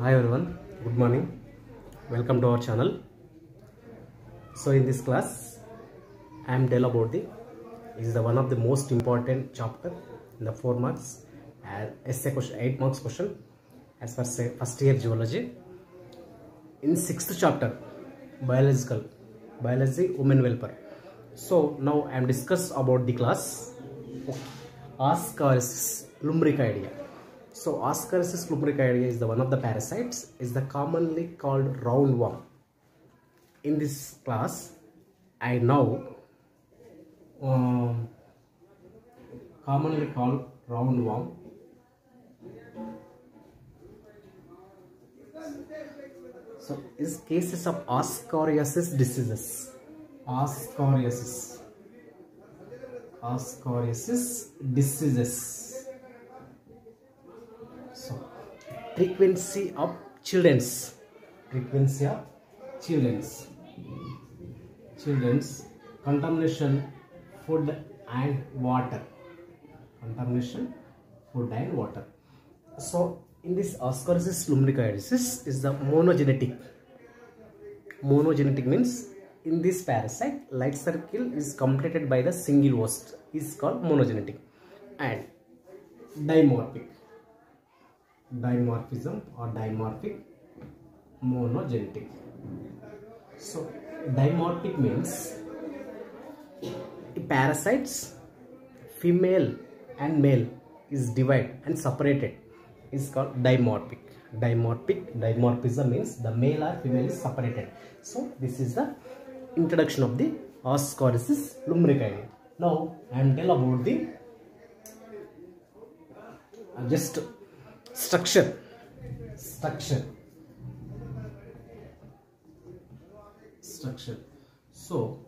Hi everyone, good morning. Welcome to our channel. So in this class, I am tell about the is the one of the most important chapter in the 4 marks and essay question 8 marks question as per say first year geology. In 6th chapter, biology women welfare. So now I am discuss about the class Ascaris lumbricoidea. So Ascaris lumbricoidea is the one of the parasites, is the commonly called roundworm. In this class, I know commonly called roundworm. So is cases of ascariasis diseases. Ascariasis diseases. So frequency of children's contamination food and water. So in this Ascaris lumbricoides is the monogenetic means in this parasite life cycle is completed by the single host is called monogenetic, and dimorphism or dimorphic monogenetic. So dimorphic means parasites female and male is divided and separated is called dimorphic. Dimorphism means the male or female is separated. So this is the introduction of the Ascaris lumbricoidea. Now I am tell about the just structure. So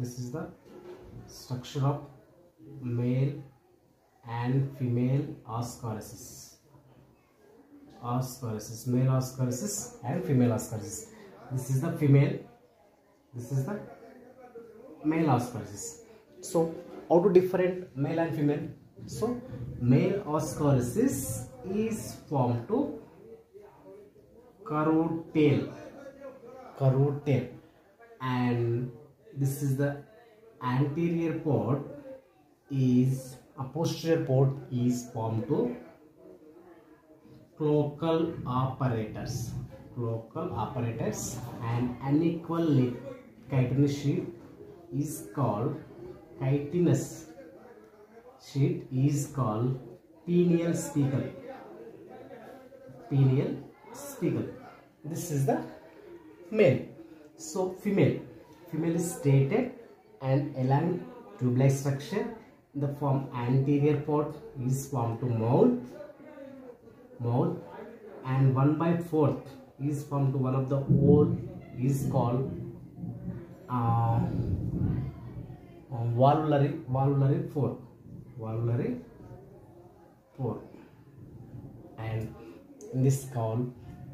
this is the structure of male and female Ascaris. Male Ascaris and female Ascaris. This is the female, this is the male Ascaris. So how to different male and female? So male Ascaris is formed to curved tail, and this is the anterior pod is a posterior pod is formed to cloacal apparatus, and unequal chitinous sheet is called pineal spicle. This is the male. So female is stated and elang tube-like structure. The form anterior pod is formed to mouth, and 1/4 is formed to one of the hole is called valvulary pore, and in this called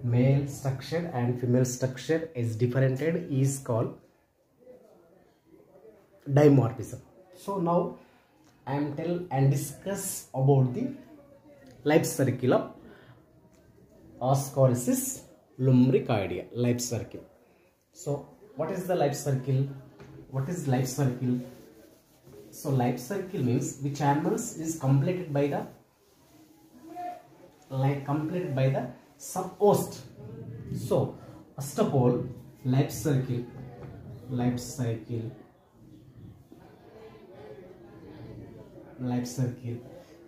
male structure and female structure is differentiated is called dimorphism. So now I am tell and discuss about the life cycle of Ascaris lumbricoidea. Life cycle. So what is the life cycle? So life cycle means which animals is completed by the sub-host. So first of all, life cycle.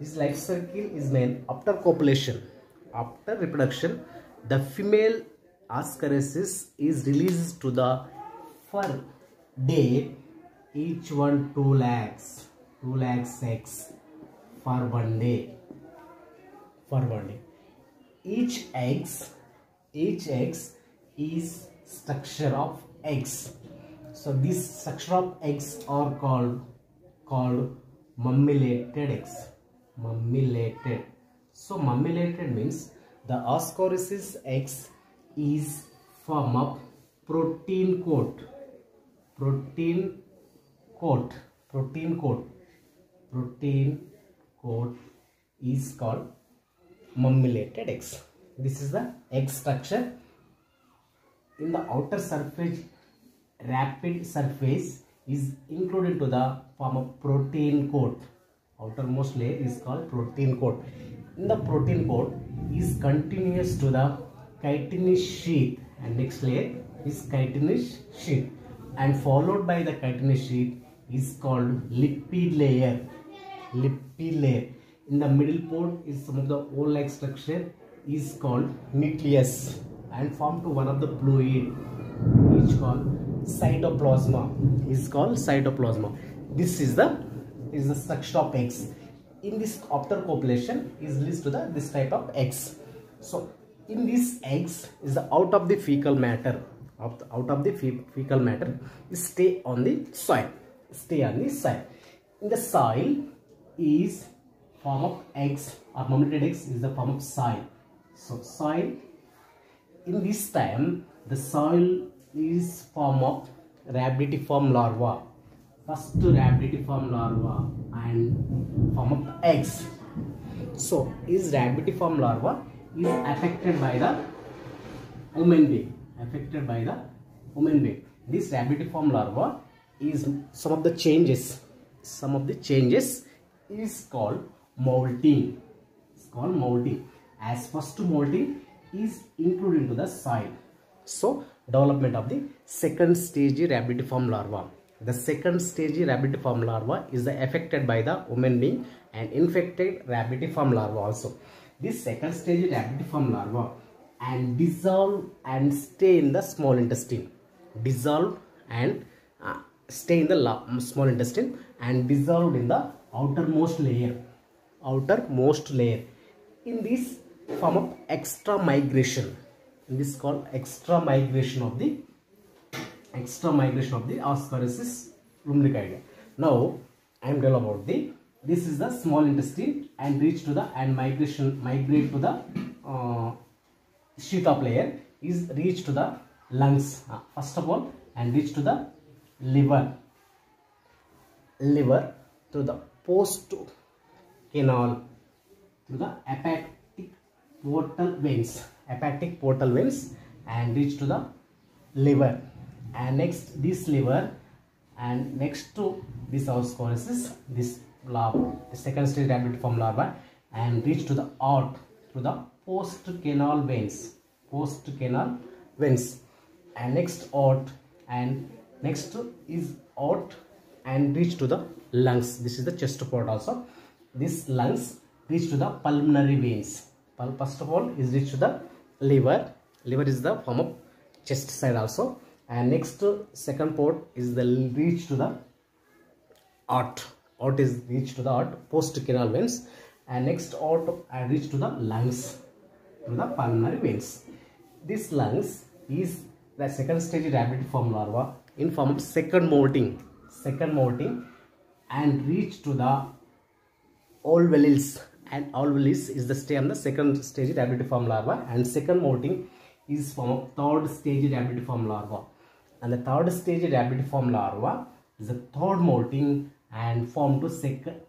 This life cycle is made after copulation. After reproduction, the female Ascaris is released to the per day, each one 2 lakhs eggs for one day. Each eggs is structure of eggs. So this structure of eggs are called mummillated eggs. So mummillated means the Ascaris eggs is form of protein coat is called mummillated eggs. This is the egg structure. In the outer surface, rapid surface is included to the form of protein coat. Outermost layer is called protein coat. In the protein coat is continuous to the chitinous sheath, and next layer is chitinous sheath, and followed by the chitinous sheath is called lipid layer. Lipid layer. In the middle part is some of the wall-like structure is called nucleus and formed to one of the fluid which called cytoplasma. Is called cytoplasma. This is the structure of eggs. In this after copulation is leads to the this type of eggs. So in these eggs is the out of the fecal matter. Out of the fecal matter is stay on the soil. Stay on the soil. In the soil is form of eggs or mammalian eggs is the form of soil. So soil, in this time the soil is form of rhabditiform larva. First rhabditiform larva and form of eggs. So is rhabditiform larva is affected by the woman bee. Affected by the woman bee. This rhabditiform larva is some of the changes. Some of the changes is called molting. It's called molting. As first molting is included into the soil. So development of the second stage rhabditiform larva. The second stage rhabditiform larva is affected by the woman bee and infected rhabditiform larva also. This second stage rhabditiform larva and dissolve and stay in the small intestine. Dissolve and stay in the small intestine and dissolved in the outermost layer. Outermost layer. In this form of extra migration. In this called extra migration of the Ascaris lumbricoidea. Now I am telling about this is the small intestine and reach to the migrate to the sheath of layer is reach to the lungs first of all and reach to the liver to the post canal to the hepatic portal veins and reach to the liver, and next this liver and next to this Ascaris, this second stage rhabditiform larva and reach to the heart to the post canal veins and next heart and next is heart and reach to the lungs. This is the chest part also. This lungs reach to the pulmonary veins. First of all is reach to the liver. Liver is the form of chest side also, and next second part is the reach to the heart. Heart is reach to the heart, post canal veins, and next heart and reach to the lungs, to the pulmonary veins. This lungs is the second stage rhabditiform larva in form of second molting and reach to the alveolus, and alveolus is the stay on the second stage rhabditiform larva, and second molting is form of third stage rhabditiform larva, and the third stage rhabditiform larva is the third molting and form to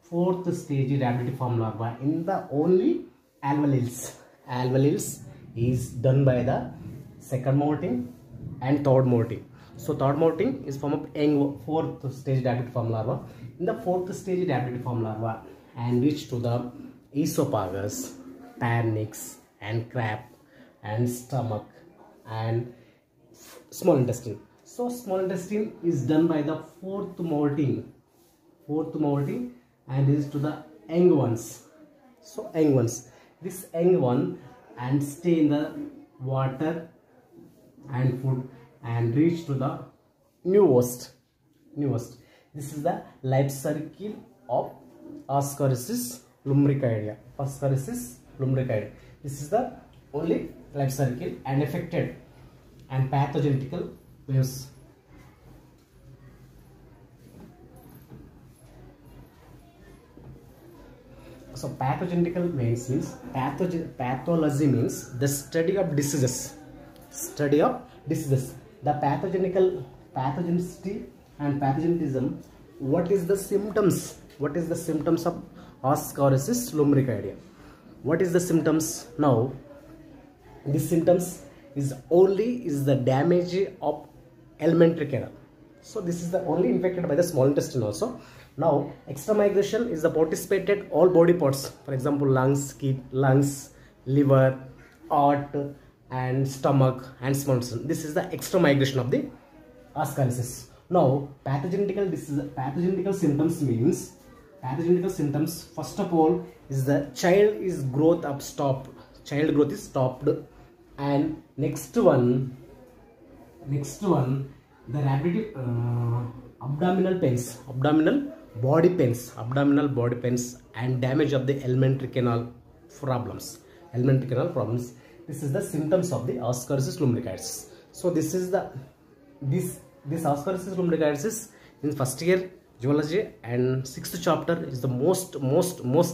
fourth stage rhabditiform larva in the only alveolus. Alveolus is done by the second molting and third molting. So third molting is form of young fourth stage rhabditiform larva. In the fourth stage rhabditiform larva and reach to the esophagus, pharynx and crab and stomach and small intestine. So small intestine is done by the fourth molting and is to the young ones. So young ones, this young one and stay in the water and food and reach to the newest. This is the life cycle of Ascaris lumbricoidea. This is the only life cycle and affected and pathogenical waves. So pathogenical means pathology means the study of diseases. The pathogenicity and pathogenism. What is the symptoms? What is the symptoms of Ascaris lumbricoidea? What is the symptoms? Now This symptoms is the damage of alimentary canal. So this is the only infected by the small intestine also. Now extramigration is the participated all body parts, for example lungs, liver, heart and stomach and small intestine. This is the extramigration of the ascaris. Now pathogenical symptoms means first of all is the child growth is stopped, and next one the rapid abdominal body pains and damage of the alimentary canal problems. This is the symptoms of the Ascaris lumbricoides. So this is the this Ascaris lumbricoides in first year zoology, and 6th chapter is the most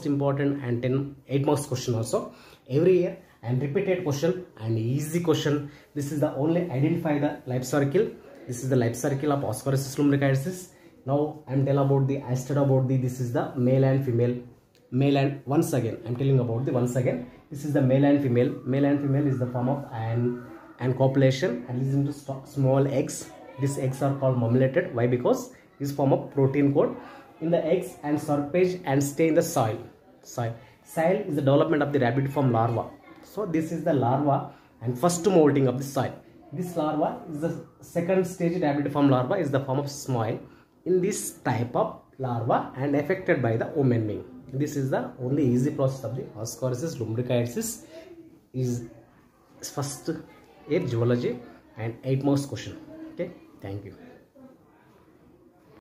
important and 8 marks question also every year, and repeated question and easy question. This is the only identify the life cycle. This is the life cycle of Ascaris lumbricoides. Now I am telling about the this is the male and female. Once again I am telling about the this is the male and female. Male and female is the form of and copulation and leads into small eggs. These eggs are called mummillated. Why? Because this form of protein coat in the eggs and surface and stay in the soil. Soil is the development of the rabbitiform larva. So this is the larva and first molting of the soil. This larva is the second stage. Rabbitiform larva is the form of smile in this type of larva and affected by the woman being. This is the only easy process of the Ascaris lumbricoides. Is first year zoology and 8 marks question. Okay, thank you.